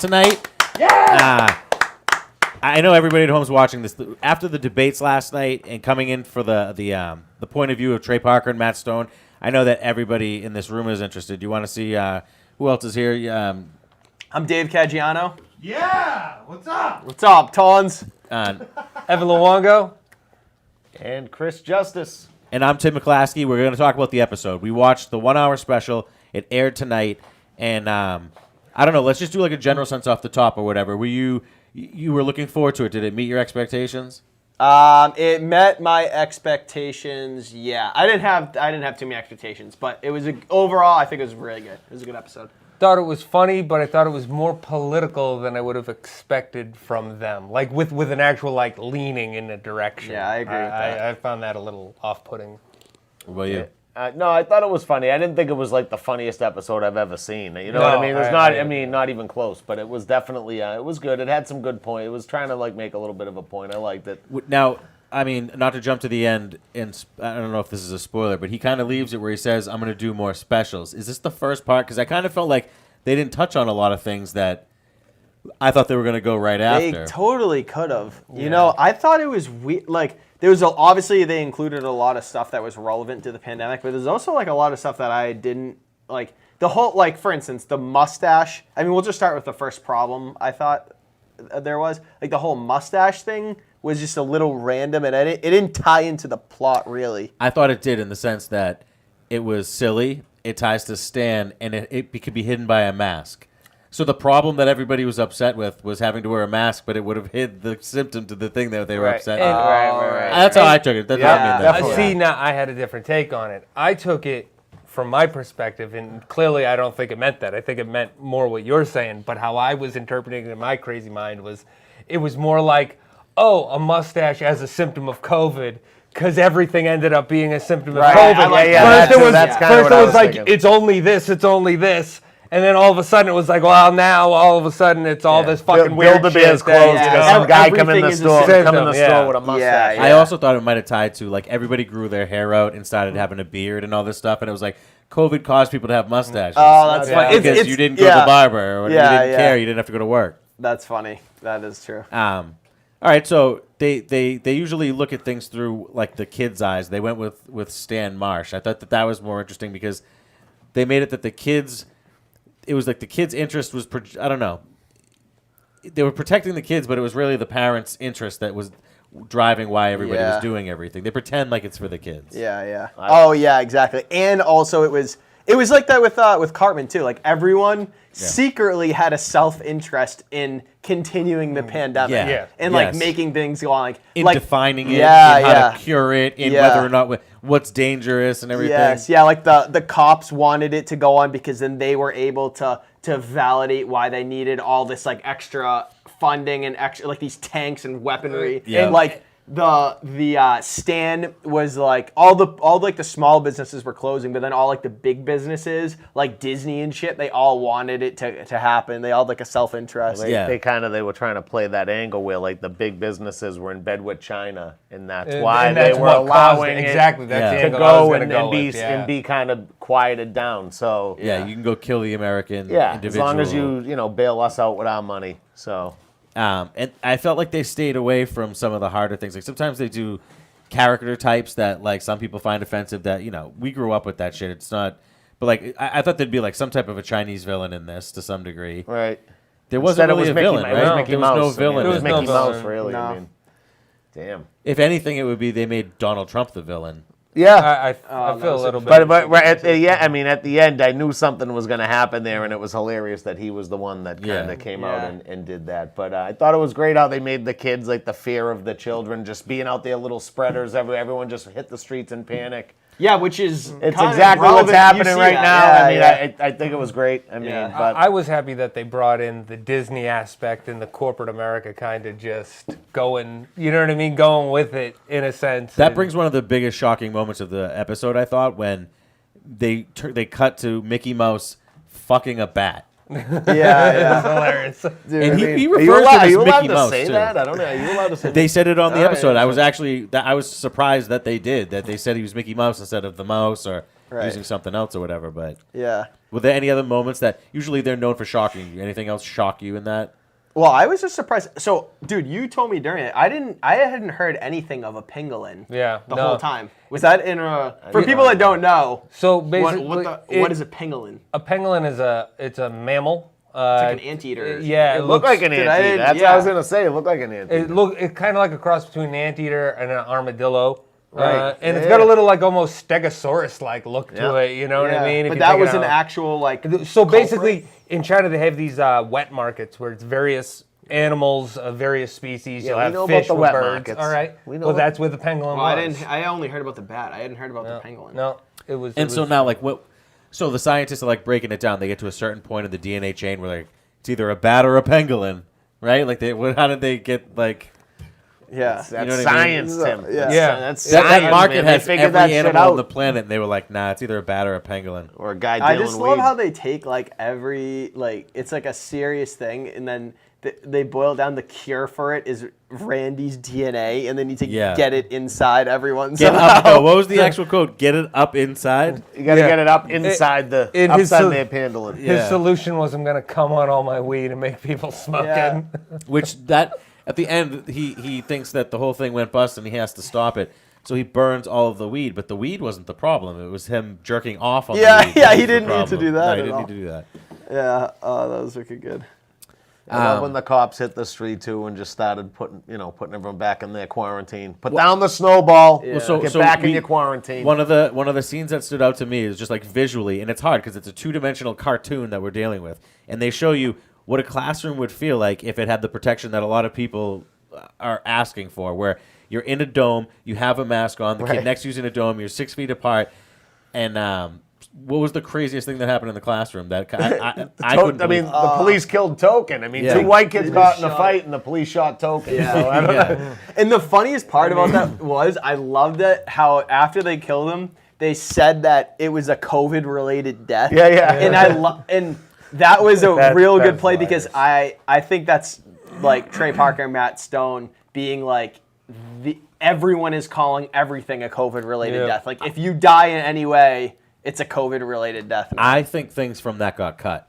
tonight. Yeah. I know everybody at home is watching this after the debates last night and coming in for the point of view of Trey Parker and Matt Stone. I know that everybody in this room is interested. You want to see who else is here? I'm Dave Caggiano. Yeah, what's up? What's up, Tons? Evan Luongo. And Chris Justice. And I'm Tim McClaskey. We're going to talk about the episode. We watched the 1 hour special. It aired tonight. And I don't know. Let's just do like a general sense off the top or whatever. Were you were looking forward to it? Did it meet your expectations? It met my expectations. Yeah, I didn't have too many expectations, but it was overall. I think it was really good. It was a good episode. Thought it was funny, but I thought it was more political than I would have expected from them. Like with an actual like leaning in a direction. Yeah, I agree with that. I found that a little off-putting. What about you? No, I thought it was funny. I didn't think it was like the funniest episode I've ever seen. You know what I mean? It's not. I mean, not even close. But it was definitely. It was good. It had some good points. It was trying to like make a little bit of a point. I liked it. Now, I mean, not to jump to the end, and I don't know if this is a spoiler, but he kind of leaves it where he says, "I'm going to do more specials." Is this the first part? Because I kind of felt like they didn't touch on a lot of things that I thought they were going to go right after. They totally could have. Yeah. You know, I thought it was weird. Like, there was obviously they included a lot of stuff that was relevant to the pandemic, but there's also like a lot of stuff that I didn't like. The whole, like, for instance, the mustache. I mean, we'll just start with the first problem I thought there was. Like, the whole mustache thing was just a little random, and it didn't tie into the plot, really. I thought it did in the sense that it was silly, it ties to Stan, and it could be hidden by a mask. So the problem that everybody was upset with was having to wear a mask, but it would have hid the symptom to the thing that they were upset with. Right. That's how I took it. That's what I mean. Definitely. See, now I had a different take on it. I took it from my perspective, and clearly I don't think it meant that. I think it meant more what you're saying, but how I was interpreting it in my crazy mind was it was more like, oh, a mustache as a symptom of COVID, because everything ended up being a symptom of COVID. First it was like, it's only this. And then all of a sudden it was like, well, now all of a sudden it's all this fucking weird shit. Build-A-Bear's clothes because some guy come in the store with a mustache. I also thought it might have tied to, like, everybody grew their hair out and started having a beard and all this stuff, and it was like, COVID caused people to have mustaches. Oh, that's funny. Because you didn't go to the barber, or you didn't care, you didn't have to go to work. That's funny. That is true. All right, so they usually look at things through, like, the kids' eyes. They went with Stan Marsh. I thought that was more interesting because they made it that the kids... It was like the kids' interest was, I don't know. They were protecting the kids, but it was really the parents' interest that was driving why everybody was doing everything. They pretend like it's for the kids. Yeah. Oh, yeah, exactly. And also it was like that with Cartman, too. Like, everyone secretly had a self-interest in continuing the pandemic. And, like, making things go on. Like, defining it, and how to cure it, and whether or not what's dangerous and everything. Yes, like the cops wanted it to go on because then they were able to validate why they needed all this, like, extra funding and extra, like, these tanks and weaponry. And, like, the Stan was like all the small businesses were closing, but then all like the big businesses like Disney and shit, they all wanted it to happen. They all had like a self-interest. They were trying to play that angle where like the big businesses were in bed with China, and that's why they were allowing it to go and be kind of quieted down. So you can go kill the American individual. As long as you bail us out with our money. So. And I felt like they stayed away from some of the harder things. Like sometimes they do character types that like some people find offensive that, we grew up with that shit. It's not, but like I thought there'd be like some type of a Chinese villain in this to some degree. Right. There wasn't really a villain, right? There was no villain. It was Mickey Mouse, really. No. I mean, damn. If anything, it would be they made Donald Trump the villain. Yeah, I feel a little bit. But at the end, I knew something was going to happen there, and it was hilarious that he was the one that kind of came out and did that. But I thought it was great how they made the kids, like the fear of the children, just being out there, little spreaders. Everyone just hit the streets in panic. Yeah, which is it's exactly what's happening right now. I think it was great. But I was happy that they brought in the Disney aspect and the corporate America kind of just going, you know what I mean, going with it in a sense. That brings one of the biggest shocking moments of the episode, I thought, when they cut to Mickey Mouse fucking a bat. It's hilarious. Dude, and he refers to it as Mickey Mouse, say too. that? I don't know. Are you allowed to say that? They said it on the episode. I was surprised that they did, that they said he was Mickey Mouse instead of the mouse or using something else or whatever. But Were there any other moments that usually they're known for shocking you? Anything else shock you in that? Well, I was just surprised. So, dude, you told me during it. I hadn't heard anything of a pangolin. Yeah, The no. whole time. Was that in a? For people that don't know, So what, basically, what is a pangolin? a pangolin is a mammal. It's like an anteater. Yeah, It looked like an Dude, anteater. That's what I was gonna say. It looked like an anteater. It's kind of like a cross between an anteater and an armadillo. Right. And it's got a little like almost Stegosaurus-like look to Yeah. it. You know what I mean? If But you that take it was an out. actual like. So basically, in China they have these wet markets where it's various animals of various species. Yeah, You'll we have know about fish the with wet birds. markets. All right. We know Well, that. that's where the pangolin was. I only heard about the bat. I hadn't heard about the pangolin. No, it was. And so now, like, what? So the scientists are like breaking it down. They get to a certain point of the DNA chain where like it's either a bat or a pangolin, right? Like, how did they get like? Yeah. That's You know what I science, mean? Tim. Yeah. Yeah. That's That science, market man. They has figured that every shit animal on out. the planet, and they were like, "Nah, it's either a bat or a pangolin." Or a guy I dealing just weed. love how they take like every like it's like a serious thing, and then they boil down the cure for it is Randy's DNA, and then you get it inside everyone. Get somehow. up. No, what was the actual quote? Get it up inside. You got to Yeah. get it up inside the in his upside sol- their pendulum. Yeah. His solution was, I'm gonna come on all my weed and make people smoke Yeah. it. Which that at the end he thinks that the whole thing went bust and he has to stop it. So he burns all of the weed, but the weed wasn't the problem. It was him jerking off on Yeah, the weed. yeah, that he was the didn't need to problem. do that No, at he didn't all. need to do that. Yeah, that was wicked good. I love when the cops hit the street too and just started putting everyone back in their quarantine. Put down the snowball. Well, Get back in your quarantine. One of the scenes that stood out to me is just like visually, and it's hard because it's a two-dimensional cartoon that we're dealing with, and they show you what a classroom would feel like if it had the protection that a lot of people are asking for, where you're in a dome, you have a mask on, the kid next to you's in a dome, you're 6 feet apart, and what was the craziest thing that happened in the classroom? That I couldn't. I mean, believe- the police killed Token. I mean, Yeah. two white kids They got just in a shot- fight and the police shot Token. Yeah. So I don't know. And the funniest part about that was I loved it how after they killed him, they said that it was a COVID-related death. Yeah, yeah. And that was a That's- real good that's play because I think that's like Trey Parker and Matt Stone being like everyone is calling everything a COVID-related Yeah. death. Like if you die in any way, it's a COVID-related death. I think things from that got cut.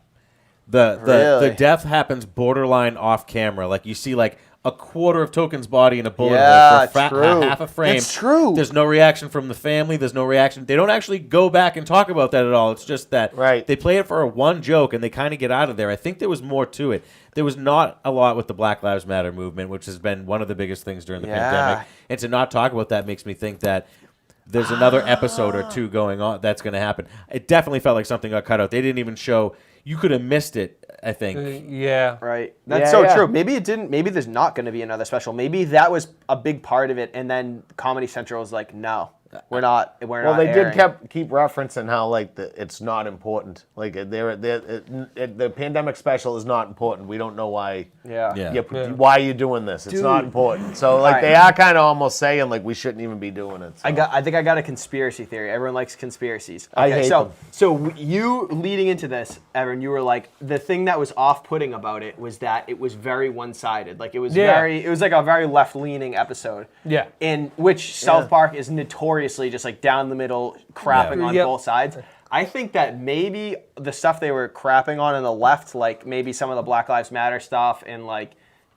The Really? death happens borderline off camera. Like you see like a quarter of Token's body in a bullet Yeah, hole for true. half a frame. That's true. There's no reaction from the family. There's no reaction. They don't actually go back and talk about that at all. It's just that they play it for a one joke and they kind of get out of there. I think there was more to it. There was not a lot with the Black Lives Matter movement, which has been one of the biggest things during the pandemic. And to not talk about that makes me think that there's another episode or two going on that's going to happen. It definitely felt like something got cut out. They didn't even show. You could have missed it, I think. Yeah. Right. That's true. Maybe it didn't. Maybe there's not going to be another special. Maybe that was a big part of it, and then Comedy Central was like, "No, we're not. We're Well, not." they airing. did keep referencing how like it's not important. Like the pandemic special is not important. We don't know why. Yeah. Why are you doing this? It's not important. So like Right. they are kind of almost saying like we shouldn't even be doing it. So. I think I got a conspiracy theory. Everyone likes conspiracies. I hate them. So you leading into this, Evan, you were like the thing that was off-putting about it was that it was very one-sided. Like it was it was like a very left-leaning episode. Yeah. In which South Park is notoriously just like down the middle, crapping on both sides. I think that maybe the stuff they were crapping on the left, like maybe some of the Black Lives Matter stuff, and like,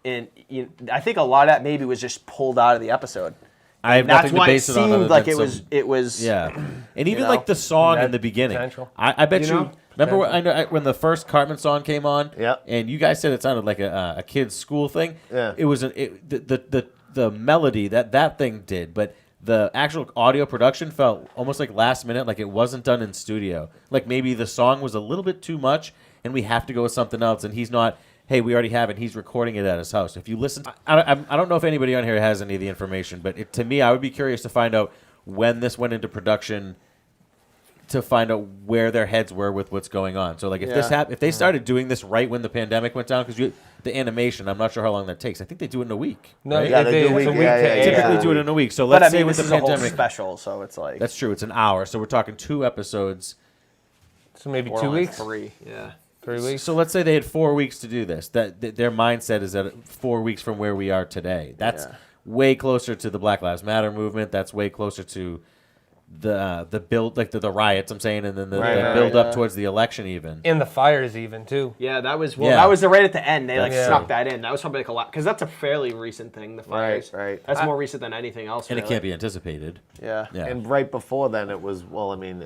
I think a lot of that maybe was just pulled out of the episode. I have That's nothing to why it base it on. other seemed like than it was. Yeah, and even know? like the song in That the beginning. potential. I bet You you. know? Remember when the first Cartman song came on? Yeah. And you guys said it sounded like a kid's school thing. Yeah. It was the melody that thing did, but the actual audio production felt almost like last minute, like it wasn't done in studio. Like maybe the song was a little bit too much, and we have to go with something else. And he's not. Hey, we already have it. He's recording it at his house. If you listen, I don't know if anybody on here has any of the information, but to me, I would be curious to find out when this went into production, to find out where their heads were with what's going on. So, like, if if they started doing this right when the pandemic went down, because the animation, I'm not sure how long that takes. I think they do it in a week. No, right? Yeah, they do it's week- a week yeah, to yeah, air. Typically do it in a week. So But let's I say mean, with this the is a whole pandemic, special, so it's like that's true. It's an hour, so we're talking 2 episodes. So maybe or 2 like weeks, 3. Yeah. 3 weeks. So let's say they had 4 weeks to do this. That their mindset is at 4 weeks from where we are today. That's way closer to the Black Lives Matter movement. That's way closer to the build, like the riots. I'm saying, and then the Right, build up yeah. towards the election even. In the fires even too. Yeah, that was Yeah. that was right at the end. They like That's snuck true. that in. That was probably like a lot because that's a fairly recent thing. The fires, right. That's more recent than anything else. And it really. can't be anticipated. Yeah. Yeah. And right before then, it was, well, I mean,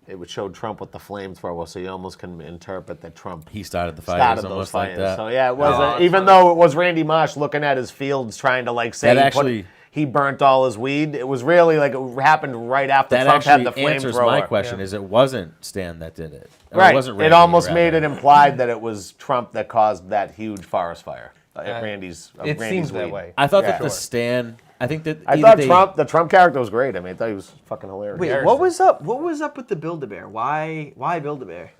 it would show Trump with the flamethrower, so you almost can interpret that Trump He started the fires, started those almost fires. like that. So yeah, it was that's even funny. though it was Randy Marsh looking at his fields trying to like say That actually- he burnt all his weed. It was really like it happened right after That Trump had actually the answers flamethrower. my question: is it wasn't Stan that did it? Or Right. wasn't It Randy, almost rather. made it implied that it was Trump that caused that huge forest fire at Randy's. It Randy's seems that weed. way. I thought Yeah. that the Stan. I think that I either thought they- the Trump character was great. I mean, I thought he was fucking hilarious. Wait, what was up? What was up with the Build-A-Bear? Why Build-A-Bear?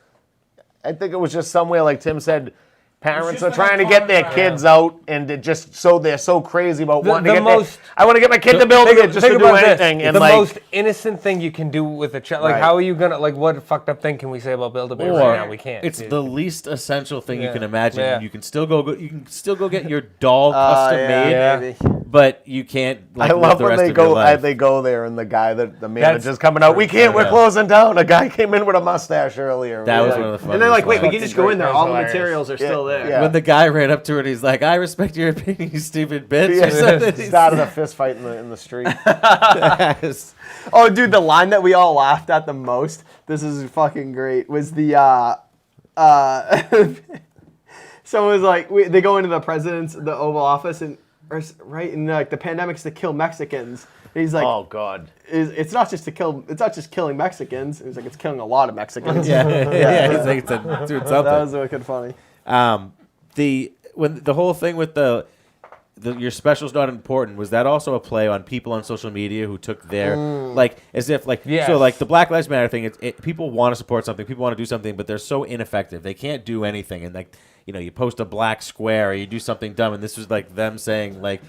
I think it was just somewhere like Tim said. Parents just are like trying a to get their fun kids out, and it just so they're so crazy about The- wanting the to get. most- I want to get my kid to build it just to do anything, and the like most innocent thing you can do with a child. Like, Right. how are you gonna like? What fucked up thing can we say about Build-A-Bear Or right now? We can't. It's Dude. the least essential thing you Yeah. can imagine. Yeah. You can still go. You can still go get your doll custom made, Yeah. maybe. but you can't. Like, I live love the when rest they of your go life. they go there, and the guy that the manager's That's- coming out. We can't. We're Yeah. closing down. A guy came in with a mustache earlier. That We're was like, one of the funniest. And they're like, wait, we lines. can just go in there. That's All the hilarious. materials are still there. yeah. When the guy ran up to her, and he's like, "I respect your opinion, you stupid bitch." Yeah, Or something. He's- started a fist fight in the street. Yes. Oh, dude, the line that we all laughed at the most. This is fucking great. Was the so it was like they go into the Oval Office and right and like the pandemic's to kill Mexicans. And he's like, Oh God. it's not just killing Mexicans. He's like, it's killing a lot of Mexicans. Yeah, he's like, it's doing something. That was wicked funny. When the whole thing with your special's not important, was that also a play on people on social media who took their like as if like Yes. so like the Black Lives Matter thing? People want to support something, people want to do something, but they're so ineffective. They can't do anything, and like you post a black square or you do something dumb, and this was like them saying like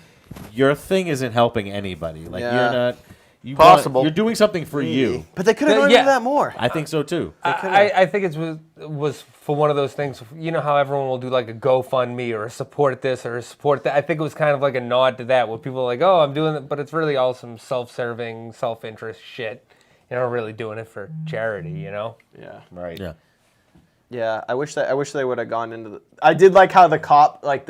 your thing isn't helping anybody. Like Yeah. you're not. Possible. You're doing something for you. But they could have gone Yeah. into that more. I think so too. I think it was for one of those things. You know how everyone will do like a GoFundMe or a support this or a support that. I think it was kind of like a nod to that, where people are like, "Oh, I'm doing it," but it's really all some self-serving, self-interest shit. You're not really doing it for charity, Yeah. Right. Yeah. Yeah, I wish they would have gone into the. I did like how the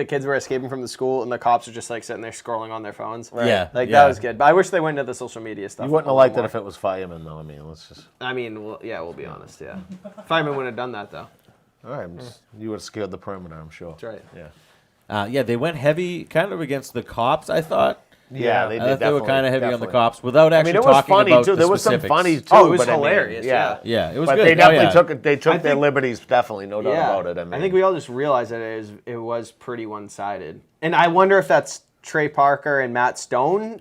kids were escaping from the school and the cops are just like sitting there scrolling on their phones. Yeah, like yeah. that was good. But I wish they went into the social media stuff. You wouldn't a have little liked it more. if it was firemen, though. I mean, let's just. I mean, we'll be honest. Yeah, firemen wouldn't have done that though. All right. You would have scared the perimeter, I'm sure. That's right. Yeah. Yeah, they went heavy kind of against the cops, I thought. Yeah, they I did. thought they were definitely, kind of heavy on the definitely. cops without I actually mean, it was talking funny about too. the There was some specifics. funny too. Oh, it was but I mean, hilarious, yeah. Yeah, it was But good. they definitely Oh, yeah. they took I their think- liberties. Definitely, no doubt about it. I mean, we all just realized that it was pretty one-sided, and I wonder if that's Trey Parker and Matt Stone,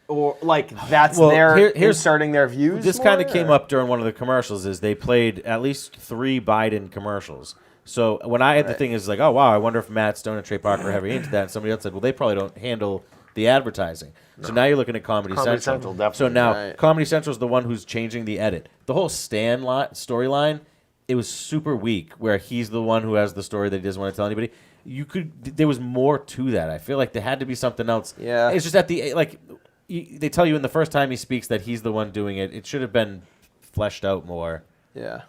or like that's Well, their here's- inserting their views. This kind of more, came or- up during one of the commercials. Is they played at least 3 Biden commercials. So when I had the thing is like, oh wow, I wonder if Matt Stone and Trey Parker are heavy into that. And somebody else said, well, they probably don't handle the advertising. So now you're looking at Comedy Central. Definitely. So now Right. Comedy Central is the one who's changing the edit. The whole Stan storyline, it was super weak. Where he's the one who has the story that he doesn't want to tell anybody. There was more to that. I feel like there had to be something else. Yeah. It's just at the like. They tell you in the first time he speaks that he's the one doing it. It should have been fleshed out more. Yeah.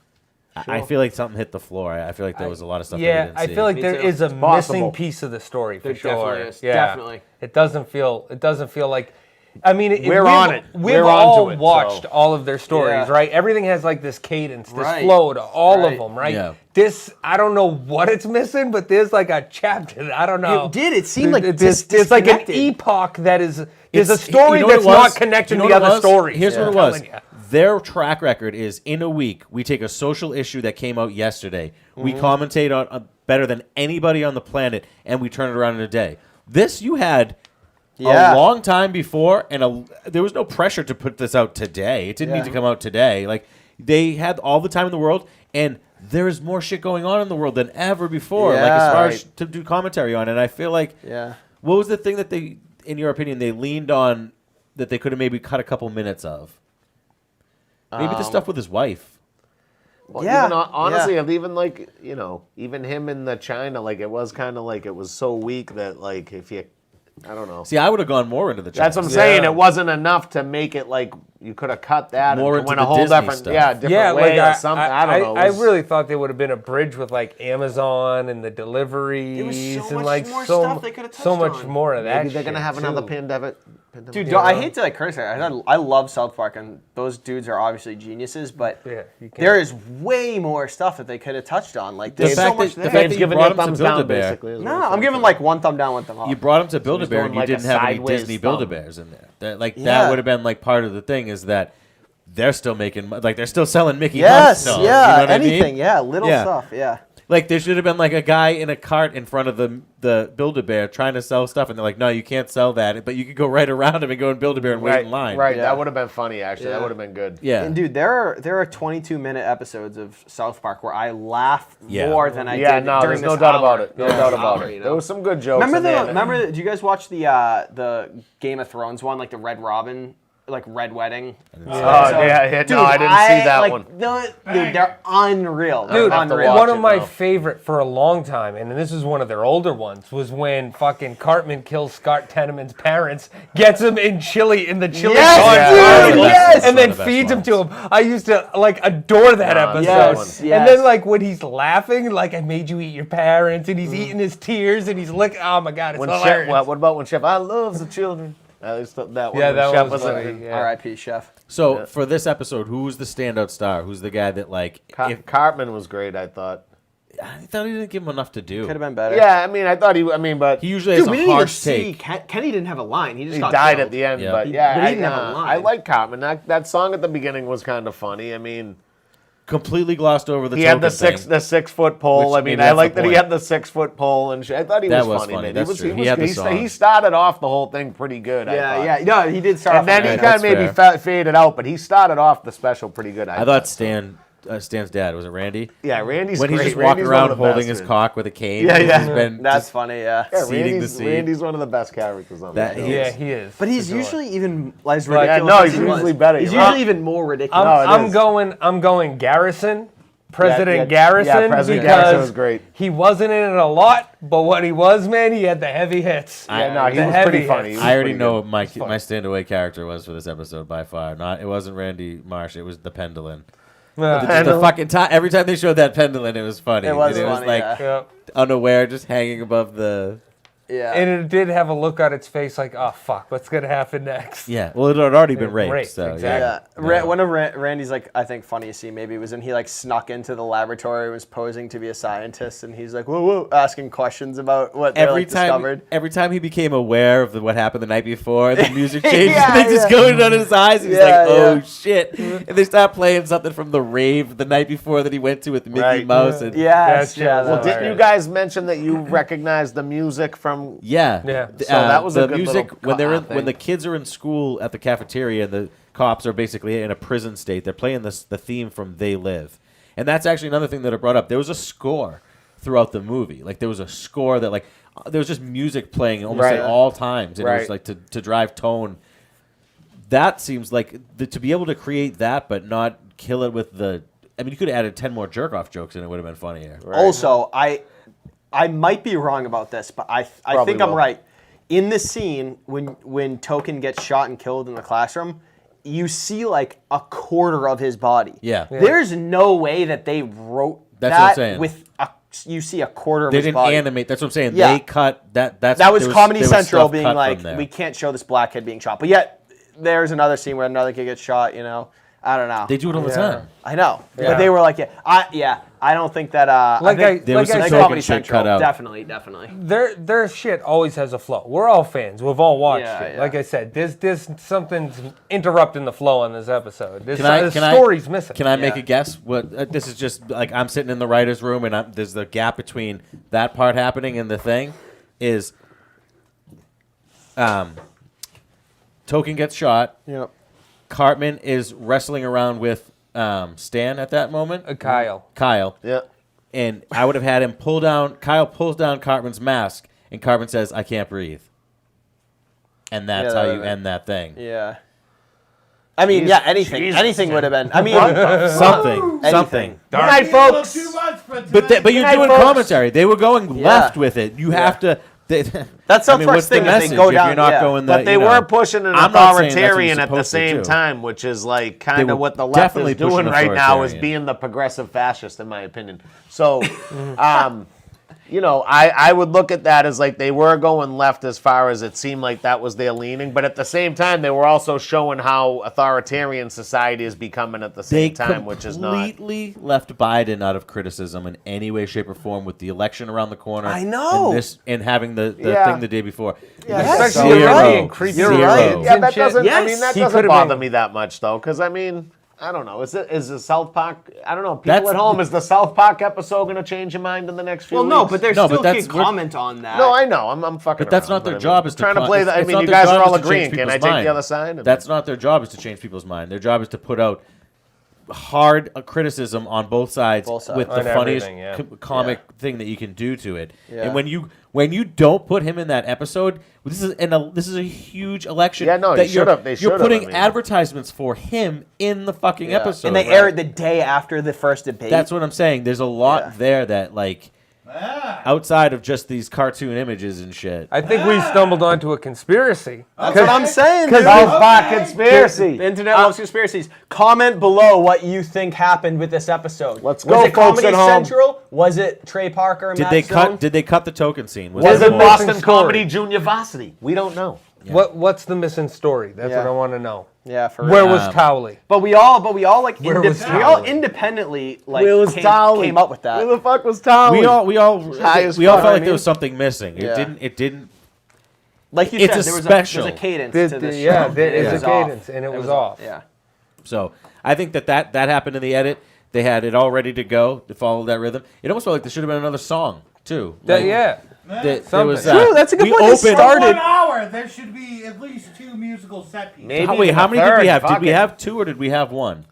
I feel like something hit the floor. I feel like there was a lot of stuff. that we Yeah, didn't I see. feel like Me there too. is a possible. missing piece of the story for There sure. definitely is. Yeah. Definitely. It doesn't feel like. I mean, We're on it. We've We're all onto it, watched so- all of their stories, Yeah. right? Everything has like this cadence, this Right. flow to all Right. of them, right? Yeah. This, I don't know what it's missing, but there's like a chapter. I don't know. It did. It seemed like there's like an disconnected. epoch that is. There's a It's- story you know what that's it was? not connected You know to the what it other was? stories. Here's what I'm it was. telling ya. Their track record is in a week, we take a social issue that came out yesterday, we commentate on better than anybody on the planet, and we turn it around in a day. This you had Yeah. a long time before, and there was no pressure to put this out today. It didn't need to come out today. Like they had all the time in the world, and there is more shit going on in the world than ever before. Like as Yeah. far Right. as to do commentary on, and I feel like Yeah. what was the thing that they, in your opinion, they leaned on that they could have maybe cut a couple minutes of? Maybe the stuff with his wife. Well, Yeah, even, honestly, yeah. even like even him in the China, like it was kind of like it was so weak that like if you I don't know. See, I would have gone more into the That's what I'm saying. It wasn't enough to make it like you could have cut that More and into went the a whole Disney different, stuff. different way or something. I don't know. I really thought there would have been a bridge with like Amazon and the deliveries There was so and much like more so stuff they could have so touched much on. more of that. Maybe they're gonna shit, have another too. pandemic. Dude, I hate to like curse here. I love South Park, and those dudes are obviously geniuses. But Yeah, you can't. there is way more stuff that they could have touched on. Like there's so fact much that- there. the fact Dave's you giving brought you a him to thumbs down, Build-A-Bear. basically. is what No, he's I'm saying. giving like one thumb down, one thumb up. You brought him to Build-A-Bear, doing and you like a didn't have any sideways Disney thumb. Build-A-Bears in there. That Yeah. would have been like part of the thing is that they're still making like they're still selling Mickey Mouse Yes, dolls. yeah, you know what anything, I mean? yeah, little Yeah. stuff, yeah. Like there should have been like a guy in a cart in front of the Build-A-Bear trying to sell stuff, and they're like, "No, you can't sell that." But you could go right around him and go in Build-A-Bear and wait in line. Right, Yeah. that would have been funny. Actually, that Yeah. would have been good. Yeah. And dude, there are 22-minute episodes of South Park where I laugh Yeah. more than I Yeah, did no, during there's no this doubt hour. about it. No Yeah, doubt about hour, it. you know? There was some good jokes. Remember in there. remember? Did you guys watch the Game of Thrones one, like the Red Robin, like Red Wedding? Oh yeah, Dude, no, I didn't see that like, one. Dude, they're unreal. Dude, They're unreal. one of my now. favorite for a long time, and this is one of their older ones, was when fucking Cartman kills Scott Tenorman's parents, gets him in chili in the chili Yes, con dude, party, yes! and then One of the best feeds him ones. to him. I used to like adore that episode. Yes, And yes. then like when he's laughing, like I made you eat your parents, and he's eating his tears, and he's licking. Oh my god, it's When hilarious. Chef, what about when Chef? I loves the children. At least that one. Yeah, when that Chef was in funny, it. yeah. R.I.P. Chef. So for this episode, who's the standout star? Who's the guy that like? If, Cartman was great. I thought. I thought he didn't give him enough to do. Could have been better. Yeah, I mean, I thought he. I mean, but He usually Dude, has we a didn't even harsh see. take. Kenny didn't have a line. He just he got died killed. at the end. Yeah. But He- yeah, but he didn't have a line. I like Cartman. That song at the beginning was kind of funny. I mean, Completely glossed over the. he had the token thing. 6 foot pole. Which I mean, maybe I that's like the that he point. had the 6 foot pole and shit. I thought he That was was funny. funny. Man. That's true. He He had the he song. started off the whole thing pretty good. I thought. Yeah. No, he did start off. And then he with kind of that's maybe fair. faded out, but he started off the special pretty good. I thought Stan's dad was it Randy? Yeah, Randy's When he's great. just walking Randy's one around of the holding best, his man. cock with a cane. Yeah, yeah. He's been That's just funny, yeah. Yeah, seeding the Randy's, seed. Randy's one of the best characters on That the show. he Yeah, is. he is. But he's For sure. usually even as Like- ridiculous. no, as he's he was. usually better. He's You're usually right. even more ridiculous. No, it is. I'm going Garrison. President yeah, Garrison, President because Garrison was great. he wasn't in it a lot, but when he was, man, he had the heavy hits. Yeah, no, he The was heavy pretty funny. hits. He was I already pretty know good. what my stand-away character was for this episode by far. It wasn't Randy Marsh. It was the Pendulum. The fucking time. Every time they showed that Pendulum, it was funny. It was And funny, like yeah. Yeah. unaware, just hanging above the. Yeah. And it did have a look on its face like, oh, fuck, what's going to happen next? Yeah. Well, it had already been raped. Raped, So exactly. Yeah, one of Randy's like I think funniest scene maybe was when he like snuck into the laboratory, was posing to be a scientist, and he's like whoa, asking questions about what they like, discovered. Every time he became aware of what happened the night before, the music changed. Yeah, and they just yeah. go on his eyes. And he's Yeah, like, "Oh yeah. shit!" And they start playing something from the rave the night before that he went to with Mickey Right. Mouse. And Yes, That's yeah. true. Well, that- didn't you guys mention that you recognized the music from? Yeah. Yeah. The, So that was a the good music little when they're thing. when the kids are in school at the cafeteria and the cops are basically in a prison state. They're playing the theme from They Live, and that's actually another thing that I brought up. There was a score throughout the movie. Like there was a score that like there was just music playing almost Right. at all times, and it was Right. like to drive tone. That seems like to be able to create that, but not kill it with the. I mean, you could have added 10 more jerk off jokes, and it would have been funnier. Also, I might be wrong about this, but I Probably think I'm will. right. In the scene when Token gets shot and killed in the classroom, you see like a quarter of his body. Yeah. There's no way that they wrote That's what I'm that saying. with you see a quarter of They his didn't body. animate. That's what I'm saying. Yeah. They cut that. That That was Comedy Central being cut like, from there. we can't show this black kid being shot. But yet, there's another scene where another kid gets shot, you know. I don't know. They do it all the time. I know. Yeah. But they were like, I don't think that, Like I think, There was some like token Comedy shit Central, cut out. definitely. Their shit always has a flow. We're all fans. We've all watched Yeah, it. yeah. Like I said, there's something's interrupting the flow on this episode. There's Can the I- story's missing. Can I make Yeah. a guess? What this is just like I'm sitting in the writer's room and there's the gap between that part happening and the thing is Token gets shot. Yep. Cartman is wrestling around with Stan at that moment. Kyle. Kyle. Yeah. And I would have had him pull down. Kyle pulls down Cartman's mask, and Cartman says, "I can't breathe." And that's Yeah, how that you would've end that thing. Yeah. I mean, anything would have been. I mean, Something. Good night, folks. Too much for But you're night, doing folks. commentary. They were going left with it. You have to That's South Park's what's the thing, is they message go if down- you're not yeah. going But the, they you know, were pushing an I'm not saying that's what you're authoritarian at the supposed to same do. time, which is like kind They of what the left definitely is doing pushing right now, is authoritarian. being the progressive fascist, in my opinion. So, you know, I would look at that as like they were going left as far as it seemed like that was their leaning, but at the same time, they were also showing how authoritarian society is becoming at the They same time, which is not. completely left Biden out of criticism in any way, shape, or form with the election around the corner. I know. And having the Yeah. thing the day before. Yes, Especially you're with right. being creepy You're kids right. and Yeah, that shit. doesn't. I Yes. mean, that He doesn't could've bother been- me that much though, because I mean, I don't know. Is the South Park? I don't know. People That's- at home, is the South Park episode going to change your mind in the next few Well, weeks? no, but there's No, still but that's- can we're- comment on that. No, I know. I'm fucking. But that's around, not their I mean, job. Is trying to con- play. it's- I it's mean, not you their guys job are all is to change agreeing. Can I people's take mind. the other side? That's not their job, is to change people's mind. Their job is to put out hard criticism on both sides, Both sides. with the On funniest everything, yeah. comic thing that you can do to it. Yeah. And when you don't put him in that episode, this is a huge election. Yeah, no, that you should've- they you're should've, putting I mean. advertisements for him in the fucking Yeah. episode. And they air it the day after the first debate. That's what I'm saying. There's a lot Yeah. there that like outside of just these cartoon images and shit. I think we stumbled onto a conspiracy. That's what I'm saying. dude. South Park conspiracy. The internet loves conspiracies. Comment below what you think happened with this episode. Let's Was go, it folks Comedy at home. Central? Was it Trey Parker and Did Matt they Stone? cut? Did they cut the token scene? Was that it more- Boston Story. Comedy Junior Varsity? We don't know. What's the missing story? That's Yeah. what I want to know. Yeah, for Where real. was Towley? But we all like Where was we all Towley? independently like Where was Towley? came up with that. Where the fuck was Towley? We all High as we all fuck, felt I like mean. there was something missing. Yeah. It didn't. Like you It's said, a there was special. there's a cadence There- to this yeah, show. there It is was a off. cadence, and it was off. Yeah. So I think that happened in the edit. They had it all ready to go to follow that rhythm. It almost felt like there should have been another song too. Like, Yeah. there was, Something. True, that's a good we point. They opened- started- 1 hour, there should be at least 2 musical set pieces. Maybe Wait, even how a many did we third, have? Did fuck we it. have 2 or did we have 1?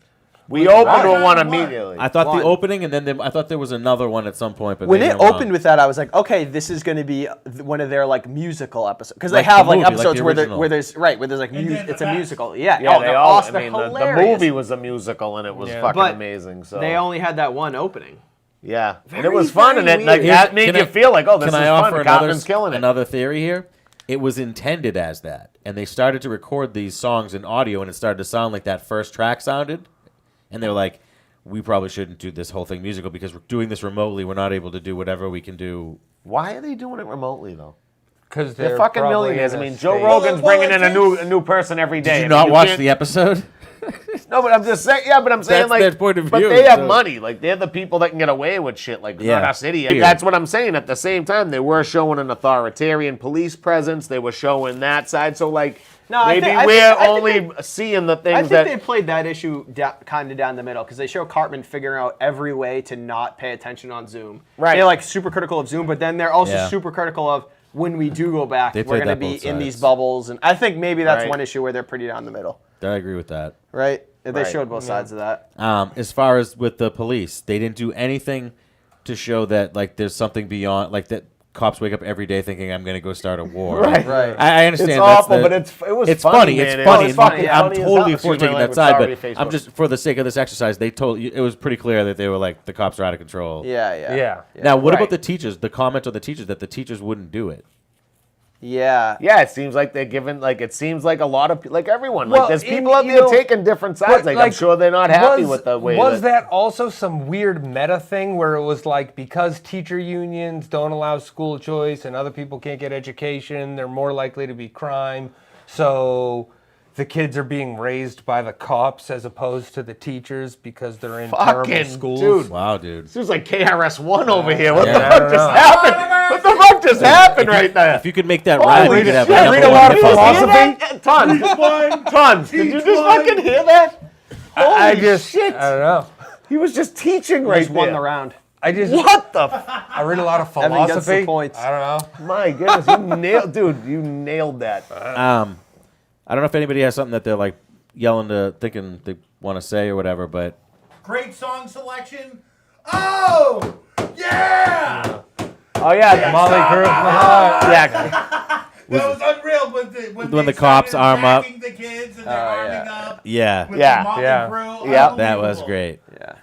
We opened with one One. immediately. I thought One. the opening, and then I thought there was another one at some point. But When maybe it I'm wrong. opened with that, I was like, okay, this is going to be one of their like musical episodes because Like they have the like movie, like episodes the where original. where there's like And then it's the a best. musical. Yeah, Yeah, they're they all. awesome. I mean, They're the hilarious. movie was a musical and it was fucking But amazing. So They only had that one opening. yeah, and it Very, was fun, and very it like weird. that made Can you I- feel like, oh, this is Can I fun. offer Cartman's killing it. another theory here? It was intended as that, and they started to record these songs in audio, and it started to sound like that first track sounded, and they were like, "We probably shouldn't do this whole thing musical because we're doing this remotely. We're not able to do whatever we can do." Why are they doing it remotely though? Because They're fucking millionaires. I mean, Joe Rogan. Rogan's Well, bringing in it a new person every day. Did you I mean, not watch can't- the episode? No, but I'm just saying. Yeah, but I'm saying That's like, their point of but view, they have so- money. Like they're the people that can get away with shit. Like Yeah. not us idiots. Yeah. That's what I'm saying. At the same time, they were showing an authoritarian police presence. They were showing that side. So like, No, I maybe think- I we're think- I think only seeing the I things think that. they played that issue kind of down the middle because they show Cartman figuring out every way to not pay attention on Zoom. Right. They're like super critical of Zoom, but then they're also Yeah. super critical of when we do go back, They we're played going to that be both in these sides. bubbles. And I think maybe that's Right. one issue where they're pretty down the middle, I agree with that. right? They Right. showed both sides of that. As far as with the police, they didn't do anything to show that like there's something beyond like that. Cops wake up every day thinking I'm going to go start a war. Right. Right. I understand. It's that's awful, the- but it was it's funny. funny. Man. It's It funny. was funny. I'm Funny as totally hell. for Excuse my taking that language. side, Sorry, but Facebook. I'm just for the sake of this exercise. They told you it was pretty clear that they were like the cops are out of control. Yeah. Yeah. Now, what Right. about the teachers? The comment of the teachers that the teachers wouldn't do it. Yeah. Yeah, it seems like they're giving, like, it seems like a lot of, like, everyone. Well, Like, there's it- people out you there know, taking different sides. But, Like, I'm sure they're not happy with the way Was that also some weird meta thing where it was like because teacher unions don't allow school choice and other people can't get education, they're more likely to be crime. So the kids are being raised by the cops as opposed to the teachers because they're in terrible Fucking schools. dude. Wow, dude. This was like KRS-One over here. What Yeah, the I fuck don't just know. happened? What the fuck just happened right there? If you could make that rhyme, Holy you could have shit, a number read a one lot of hip hop album. philosophy. Tons. Did you just fucking hear that? I Holy just, shit. I don't know. He was just teaching right Just won there. the round. I just, What the f- I read a lot of Evan gets the philosophy. points. I don't know. My goodness, you nailed, dude, you nailed that. I don't know if anybody has something that they're like yelling to, thinking they want to say or whatever, but Great song selection. Oh, yeah! Oh yeah, Molly Crew. yeah. That was unreal when When they the cops started arm up. attacking the kids and they're arming up. yeah, With Yeah. the Motley Yeah. Crue. Yeah. that was Unbelievable. great. Yeah.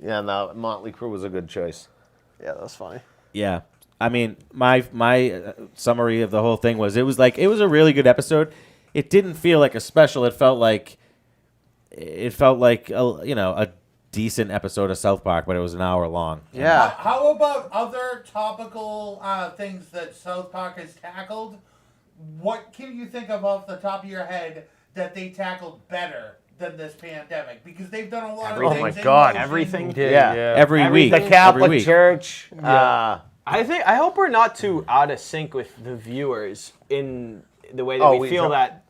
Yeah, no, Motley Crue was a good choice. Yeah, that was funny. Yeah. I mean, my summary of the whole thing was it was a really good episode. It didn't feel like a special. It felt like a decent episode of South Park, but it was an hour long. Yeah. How about other topical things that South Park has tackled? What can you think of off the top of your head that they tackled better than this pandemic? Because they've done a lot of things. Oh my God. Everything. Every week. The Catholic Every week. Church. I hope we're not too out of sync with the viewers in the way that we feel that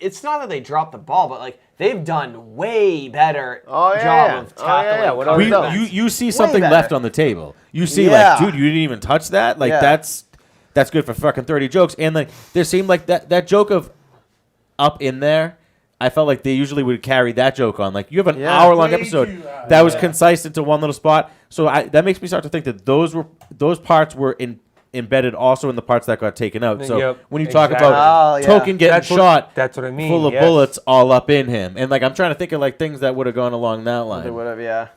it's not that they dropped the ball, but like they've done way better job of tackling. You see something better. left on the table. You see dude, you didn't even touch that. Like that's good for fucking 30 jokes. And like there seemed like that joke of up in there. I felt like they usually would carry that joke on. Like you have an hour-long episode that was concise into one little spot. So that makes me start to think that those parts were embedded also in the parts that got taken out. So when you talk about Token getting shot, that's what I mean. Full of bullets all up in him, and like I'm trying to think of like things that would have gone along that line. They would have, yeah.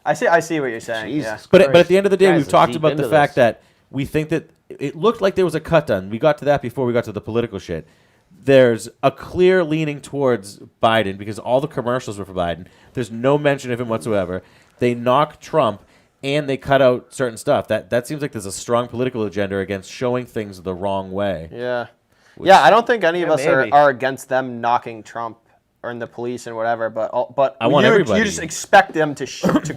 I see what you're saying. Jesus But at the end of the day, Guys we've are talked deep about the into fact this. that we think that it looked like there was a cut done. We got to that before we got to the political shit. There's a clear leaning towards Biden because all the commercials were for Biden. There's no mention of him whatsoever. They knock Trump and they cut out certain stuff. That seems like there's a strong political agenda against showing things the wrong way. Yeah. Yeah, I don't think any of us maybe. are against them knocking Trump or in the police and whatever, but I want everybody. You just expect them to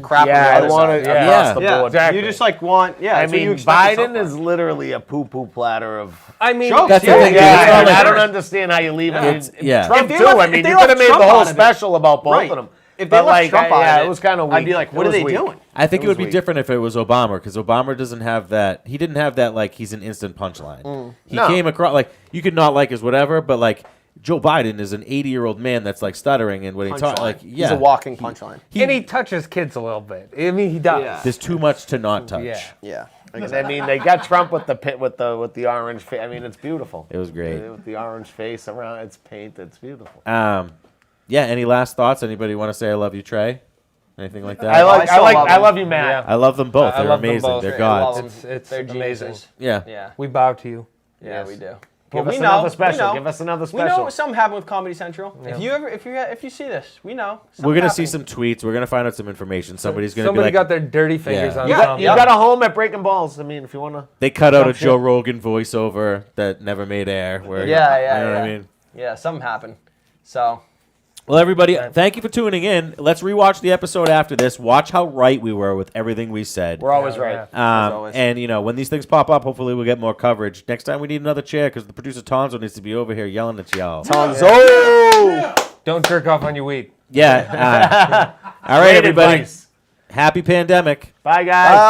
crap on the I other want it side. across the Yeah, board. Exactly. you just like want. Yeah, I that's what you mean, expect of Biden South is literally a poo-poo platter of. I mean, Jokes, That's the yeah. thing. Yeah, It's not like- I don't understand how you leave it. It's- yeah. Trump If they too. left- I if mean, they you left could have made Trump the whole out of it. special about both Right. of them. If they But, left like, Trump out yeah, of it was kind of weak. I'd be like, what are they doing? I think it would be weak. different if it was Obama because Obama doesn't have that. He didn't have that like he's an instant punchline. He No. came across like you could not like his whatever, but like Joe Biden is an 80-year-old man that's like stuttering and when he talks like He's a walking punchline. and he touches kids a little bit. I mean, he does. Yeah. There's too much to not touch. Yeah. Yeah. And I mean, they got Trump with the pit with the orange face. I mean, it's beautiful. It was great. With the orange face around, it's paint. It's beautiful. Yeah. Any last thoughts? Anybody want to say I love you, Trey? Anything like that? I love you, Matt. I love them both. I They're love them amazing. both. They're I love gods. them. It's They're amazing. geniuses. Yeah. Yeah. We bow to you. Yeah, we do. Give But us we another know, special. we know. Give us another We know special. something happened with Comedy Central. If you see this, we know. We're gonna see something some tweets. We're gonna find out some information. Somebody's gonna Somebody be like, got their dirty fingers Yeah. on You something. got a home at Breaking Balls. I mean, if you want to. they cut out a Some Joe shit. Rogan voiceover that never made air. Where Yeah, you know what I mean. Yeah, something happened. So Well, everybody, thank you for tuning in. Let's rewatch the episode after this. Watch how right we were with everything we said. We're always right. always. And, you know, when these things pop up, hopefully we'll get more coverage. Next time we need another chair because the producer Tonzo needs to be over here yelling at y'all. Tonzo. Don't jerk off on your weed. Yeah. All right, Great everybody. advice. Happy pandemic. Bye, guys.